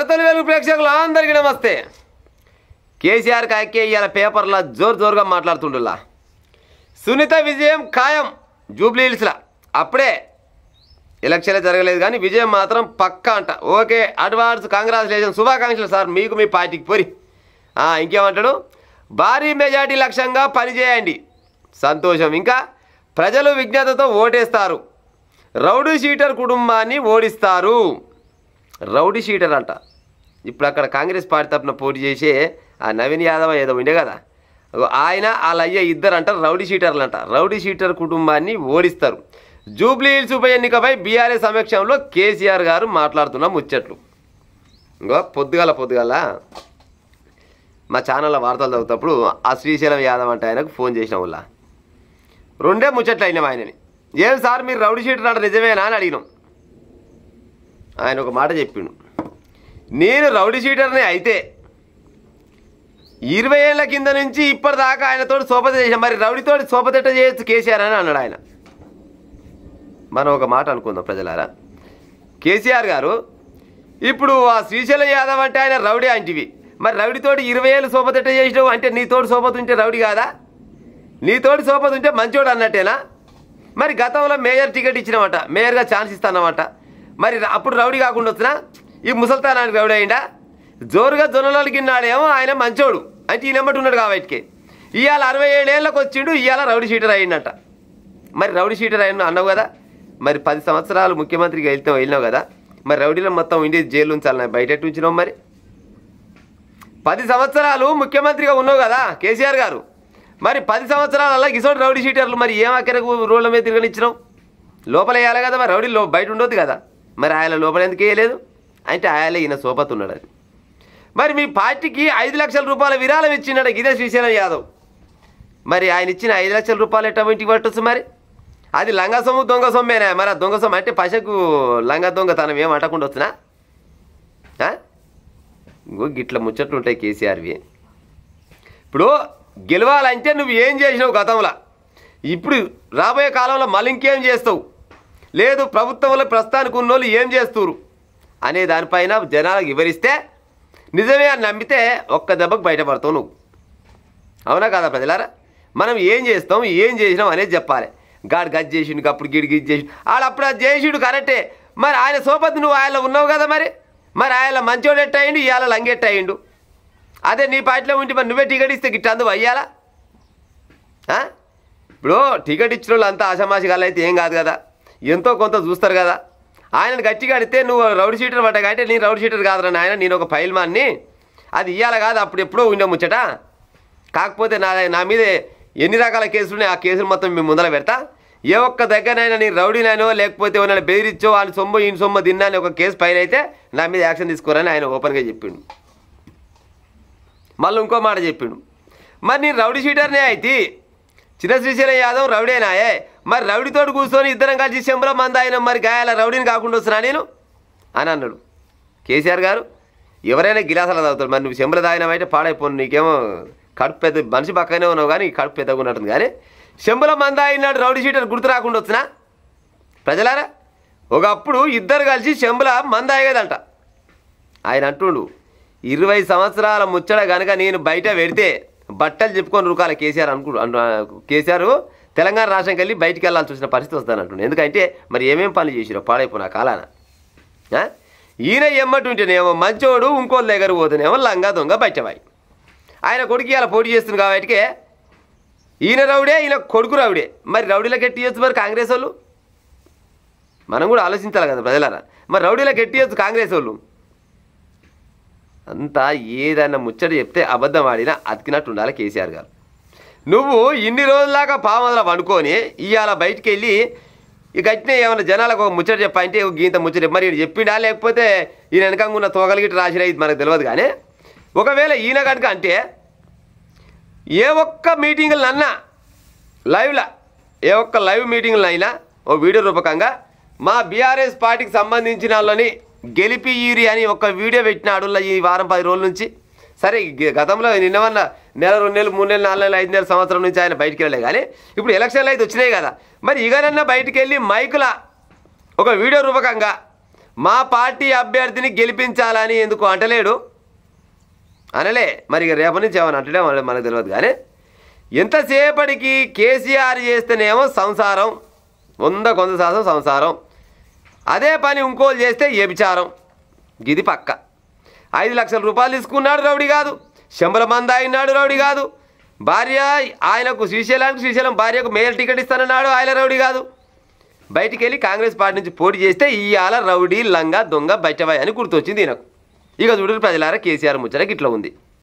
కడతలి వెలుగు ప్రేక్షకులు అందరికీ నమస్తే. కేసీఆర్ కాకే ఇవాళ పేపర్లో జోరుగా మాట్లాడుతుండలా. సునీత విజయం ఖాయం జూబ్లీ హిల్స్లా. అప్పుడే ఎలక్షన్లే జరగలేదు కానీ విజయం మాత్రం పక్కా అంట. ఓకే, అడ్వాన్స్ కంగ్రాచులేషన్, శుభాకాంక్షలు సార్ మీకు మీ పార్టీకి పోరి. ఇంకేమంటాడు, భారీ మెజార్టీ లక్ష్యంగా పనిచేయండి, సంతోషం. ఇంకా ప్రజలు విజ్ఞతతో ఓటేస్తారు, రౌడీ షీటర్ కుటుంబాన్ని ఓడిస్తారు. రౌడీ షీటర్ అంట. ఇప్పుడు అక్కడ కాంగ్రెస్ పార్టీ తరఫున పోటీ చేసే ఆ నవీన్ యాదవ్ ఏదో ఉండే కదా, ఆయన వాళ్ళ అయ్య ఇద్దరంట రౌడీ షీటర్లు అంట. రౌడీ షీటర్ కుటుంబాన్ని ఓడిస్తారు. జూబ్లీ హిల్స్ ఉప ఎన్నికపై బీఆర్ఎస్ సమక్షంలో కేసీఆర్ గారు మాట్లాడుతున్న ముచ్చట్లు. ఇంకో పొద్దుగాల మా ఛానల్లో వార్తలు చదువుతప్పుడు ఆ శ్రీశైలం యాదవ్ అంటే ఆయనకు ఫోన్ చేసిన వల్ల రెండే ముచ్చట్లు అయినాం ఆయనని. ఏం సార్ మీరు రౌడీ షీటర్ అంటే నిజమేనా అని అడిగినాం. ఆయన ఒక మాట చెప్పిండు, నేను రౌడీ షీటర్ని అయితే 20 ఏళ్ల కింద నుంచి ఇప్పటిదాకా ఆయనతోటి సోపత చేసాం, మరి రౌడీతోటి సోపతెట్ట చేయొచ్చు కేసీఆర్ అని అన్నాడు ఆయన. మనం ఒక మాట అనుకుందాం ప్రజలారా, కేసీఆర్ గారు ఇప్పుడు ఆ శ్రీశైలం యాదవ్ అంటే ఆయన రౌడీ అంటివి, మరి రౌడీతోటి 20 ఏళ్ళు సోపతెట్ట చేసినావు అంటే నీతోటి సోపత ఉంటే రౌడీ కాదా? నీతోటి సోపత ఉంటే మంచోడు అన్నట్టేనా? మరి గతంలో మేయర్ టికెట్ ఇచ్చినామట, మేయర్గా ఛాన్స్ ఇస్తానమాట, మరి అప్పుడు రౌడీ కాకుండా వచ్చినా ఈ ముసల్తానానికి రౌడీ అయిందా? జోరుగా జొన్నలకి నాడేమో ఆయన మంచోడు అంటే ఈయనమ్మటి ఉన్నాడు కాబట్టి ఇవాళ 67 ఏళ్ళకి వచ్చిండు, ఇవాళ రౌడీ షీటర్ అయ్యిండట. మరి రౌడీ షీటర్ అయిన అన్నావు కదా, మరి 10 సంవత్సరాలు ముఖ్యమంత్రిగా వెళ్ళినావు కదా, మరి రౌడీలో మొత్తం ఇండియా జైలు ఉంచాలి, బయట ఉంచినావు. మరి 10 సంవత్సరాలు ముఖ్యమంత్రిగా ఉన్నావు కదా కేసీఆర్ గారు, మరి 10 సంవత్సరాలలో గిసోటి రౌడీ షీటర్లు మరి ఏం అక్కడకు రోడ్ల మీద తిరగనిచ్చినావు? లోపల వేయాలి కదా, మరి రౌడీ బయట ఉండొద్దు కదా, మరి ఆయన లోపల ఎందుకు వేయలేదు అంటే ఆయనలో ఈయన సోపత్ ఉన్నాడు అని. మరి మీ పార్టీకి 5 లక్షల రూపాయల విరాళం ఇచ్చినాడు ఇదే శ్రీశైలం యాదవ్. మరి ఆయన ఇచ్చిన 5 లక్షల రూపాయలు ఎట్ట ఇంటికి పట్టొచ్చు? మరి అది లంగా సొమ్ము దొంగ సొమ్మేనా? మరి ఆ దొంగ సొమ్ము అంటే పశకు లంగా దొంగతనం ఏం అంటకుండా వచ్చినా? ఇంకో గిట్ల ముచ్చట్లు ఉంటాయి కేసీఆర్వి. ఇప్పుడు గెలవాలంటే నువ్వు ఏం చేసినావు గతంలో, ఇప్పుడు రాబోయే కాలంలో మళ్ళీ ఇంకేం చేస్తావు, లేదు ప్రభుత్వంలో ప్రస్తుతానికి ఉన్నోళ్ళు ఏం చేస్తున్నారు అనే దానిపైన జనాలకు వివరిస్తే నిజమే అని నమ్మితే ఒక్క దెబ్బకు బయటపడతావు నువ్వు. అవునా కదా ప్రజలారా? మనం ఏం చేస్తాం, ఏం చేసినాం అనేది చెప్పాలి. గాడు గది చేసిండు, అప్పుడు గిడి గిది చేసిండు, ఆడప్పుడు అది చేసిండు కరెక్టే, మరి ఆయన సోపతి నువ్వు ఆయన ఉన్నావు కదా, మరి ఆయన మంచోడు ఎట్ట అయ్యిండు, ఇవాళ లంగెట్ట అయ్యిండు. అదే నీ పార్టీలో ఉంటే మరి నువ్వే టికెట్ ఇస్తే గిట్ట అందుకు అయ్యాలా? ఇప్పుడు టికెట్ ఇచ్చిన వాళ్ళు అంతా ఆషామాషిగాలు అయితే ఏం కాదు కదా, ఎంతో కొంత చూస్తారు కదా. ఆయనను గట్టిగా అడితే నువ్వు రౌడీ షీటర్ పడ్డా అంటే నేను రౌడీ షీటర్ కాదురా ఆయన, నేను ఒక ఫైల్మాన్ని, అది ఇవ్వాలి కాదు అప్పుడు ఎప్పుడో ఉండే ముచ్చట. కాకపోతే నా మీద ఎన్ని రకాల కేసులు ఉన్నాయి, ఆ కేసులు మొత్తం మేము ముందర పెడతా, ఏ ఒక్క దగ్గరనైనా నేను రౌడీనైనో లేకపోతే ఏమైనా బెదిరించో వాళ్ళ సొమ్ము ఈయన సొమ్ము తిన్నాను ఒక కేసు ఫైల్ అయితే నా మీద యాక్షన్ తీసుకోరని ఆయన ఓపెన్గా చెప్పిండు. మళ్ళీ ఇంకో మాట చెప్పిండు, మరి నేను రౌడీ షీటర్నే అయితే చిన్న శ్రీశైలం యాదవ్ రౌడీనాయే, మరి రౌడీతోటి కూర్చొని ఇద్దరం కలిసి చెంబుల మంది ఆయన మరి గాయాల రౌడీని కాకుండా వస్తున్నా నేను అని అన్నాడు కేసీఆర్ గారు. ఎవరైనా గిలాసాలు తాగుతారు, మరి నువ్వు చెంబుల తాగినావంటే పాడైపోను, నీకేమో కడుపు పెద్ద మనిషి పక్కనే ఉన్నావు కానీ కడుపు పెద్దగా ఉన్నట్టుంది. కానీ చెంబుల మంది అయినాడు రౌడీ షీటర్ గుర్తు రాకుండా వచ్చినా ప్రజలారా? ఒకప్పుడు ఇద్దరు కలిసి చెంబుల మంది అయ్యేదంట. ఆయన అంటుండు 20 సంవత్సరాల ముచ్చట కనుక నేను బయట పెడితే బట్టలు చెప్పుకొని రుకాల కేసీఆర్ తెలంగాణ రాష్ట్రంకి వెళ్ళి బయటికి వెళ్ళాల్సి వచ్చిన పరిస్థితి వస్తాను అంటుండే. ఎందుకంటే మరి ఏమేం పనులు చేసిరో పాడైపోయినా కాలాన. ఈయన ఎమ్మటుంటేనేమో మంచోడు, ఇంకోళ్ళ దగ్గర పోతేనేమో లంగా దొంగ బయటవాయి. ఆయన కొడుకు ఇలా పోటీ చేస్తుంది కాబట్టి ఈయన రౌడే, ఈయన కొడుకు రౌడే, మరి రౌడీలకు ఎట్టి చేయొచ్చు మరి కాంగ్రెస్ వాళ్ళు? మనం కూడా ఆలోచించాలి కదా ప్రజలారా. మరి రౌడీలకు ఎట్టి చేయొచ్చు కాంగ్రెస్ వాళ్ళు? అంతా ఏదైనా ముచ్చట చెప్తే అబద్ధం ఆడినా అతికినట్టు ఉండాలి కేసీఆర్ గారు. నువ్వు ఇన్ని రోజులాగా పామదల వండుకొని ఇవాళ బయటికి వెళ్ళి ఇక అట్నే ఏమైనా జనాలకు ఒక ముచ్చట చెప్పాలంటే ఒక గీంత ముచ్చట మరి ఈయన చెప్పిండా లేకపోతే ఈయన వెనకంగా ఉన్న తోగలిగిట్టు రాసినా ఇది మనకు తెలియదు. కానీ ఒకవేళ ఈయన కనుక అంటే ఏ ఒక్క మీటింగులన్నా లైవ్లో ఏ ఒక్క లైవ్ మీటింగులు అయినా ఓ వీడియో రూపకంగా మా బీఆర్ఎస్ పార్టీకి సంబంధించిన వాళ్ళని గెలిపియ్యిరి అని ఒక వీడియో పెట్టినాడు ఈ వారం 10 రోజుల నుంచి. సరే గతంలో నిన్నవన్న నెల 2 నెలలు 3 నెలలు 4 నెలలు 5 నెలల సంవత్సరం నుంచి ఆయన బయటికి వెళ్ళలే. కానీ ఇప్పుడు ఎలక్షన్లు అయితే వచ్చినాయి కదా, మరి ఇగనన్నా బయటికి వెళ్ళి మైకుల ఒక వీడియో రూపకంగా మా పార్టీ అభ్యర్థిని గెలిపించాలని ఎందుకు అంటలేడు? అనలే. మరి రేపటి నుంచి ఏమని అంటలే మనకు తెలియదు. కానీ ఎంతసేపటికి కేసీఆర్ చేస్తేనేమో సంసారం 100% సంసారం, అదే పని ఇంకోళ్ళు చేస్తే వ్యభిచారం. గిది పక్క. 5 లక్షల రూపాయలు తీసుకున్నాడు రౌడీ కాదు, శంబల మంది అయినాడు రౌడీ కాదు, భార్య ఆయనకు శ్రీశైలం భార్యకు మేల్ టికెట్ ఇస్తానన్నాడు ఆయన రౌడీ కాదు. బయటికి వెళ్ళి కాంగ్రెస్ పార్టీ నుంచి పోటీ చేస్తే ఇవాళ రౌడీ లంగా దొంగ బయటవాయి అని గుర్తొచ్చింది ఈయనకు. ఇక చూడరు ప్రజలారా కేసీఆర్ ముచ్చటకి ఇట్లా ఉంది.